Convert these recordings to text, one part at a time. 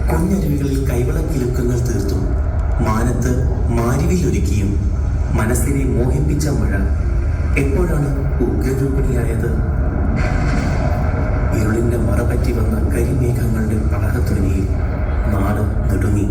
കുഞ്ഞരുവികളിൽ കൈവളക്കിലുക്കങ്ങൾ തീർത്തും മാനത്ത് മാരിവിലൊരുക്കിയും മനസ്സിനെ മോഹിപ്പിച്ച മഴ എപ്പോഴാണ് ഉഗ്രരൂപിണിയായത്? ഇരുളിന്റെ മറപറ്റി വന്ന കരിമേഘങ്ങളുടെ പ്രളഹധ്വനിയിൽ നാട് നടുങ്ങി.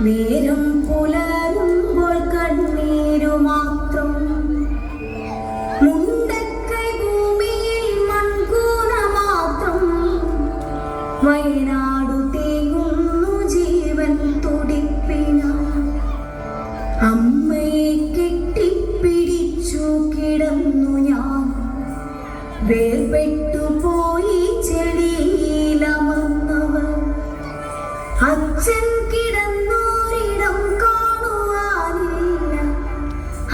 നേരം പുലരുമ്പോൾ കണ്ണീരു മാത്രം, മുണ്ടക്കൈ ഭൂമിയിൽ മൺകൂന മാത്രം, വയനാടു തേങ്ങുന്നു ജീവൻ തുടിപ്പിന. അമ്മയെ കെട്ടിപ്പിടിച്ചു കിടന്നു ഞാൻ, വേർപെട്ടു പോയി ചെടിയിലമർന്നവർ. അച്ഛൻ കിടന്നോരിടം കാണുവാനില്ല,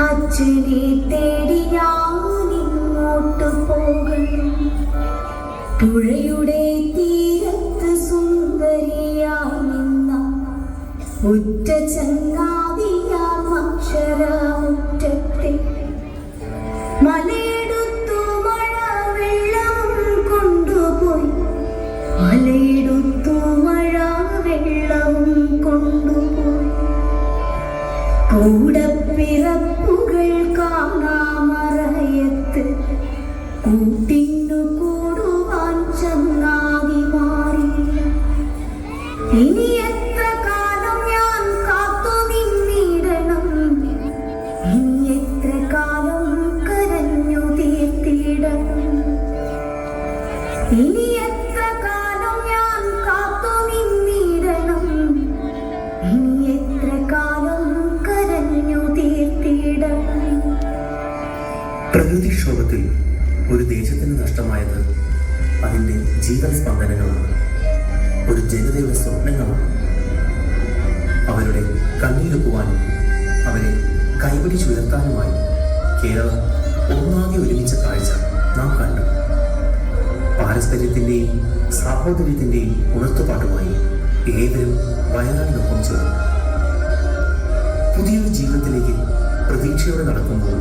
അച്ഛനെ തേടി ഞാനിങ്ങോട്ട് പോകണം. പുഴയുടെ തീരത്ത് സുന്ദരിയായി നിന്ന ഉറ്റ ചങ്ങാതിയാം അക്ഷരമുറ്റത്തെ മലയെടുത്തു മഴ വെള്ളവും കൊണ്ടുപോയി, മലയെടുത്തു മഴ വെള്ളവും കൊണ്ടുപോയി. കൂടപ്പിറപ്പുകൾ കാണാമറയത്ത് കൂട്ടിന്നു കൂടുവാൻ ചങ്ങാതി മാറില്ല. ഇനി എത്ര കാലം ഞാൻ കാത്തു നിന്നിടണം, ഇനി എത്ര കാലം കരഞ്ഞു തീർത്തിടണം, ഇനി എത്ര കാലം ഞാൻ കാത്തു നിന്നിടണം, ഇനി എത്ര കാലം കരഞ്ഞു തീർത്തിടണം. പ്രകൃതിക്ഷോഭത്തിൽ ഒരു ദേശത്തിന് നഷ്ടമായത് അതിൻ്റെ ജീവൻ സ്പന്ദനങ്ങളാണ്, ഒരു ജനതയുടെ സ്വപ്നങ്ങളാണ്. അവരുടെ കണ്ണീരൊക്കുവാനും അവരെ കൈപിടിച്ചുയർത്താനുമായി കേരളം ഒന്നാകെ ഒരുമിച്ച കാഴ്ച നാം കണ്ടു. പാരസ്പര്യത്തിൻ്റെയും സാഹോദര്യത്തിൻ്റെയും ഉണർത്തുപാട്ടുമായി ഏവരും വയനാടിനൊപ്പം ചേർന്നു. പുതിയൊരു ജീവിതത്തിലേക്ക് പ്രതീക്ഷയോടെ നടക്കുമ്പോൾ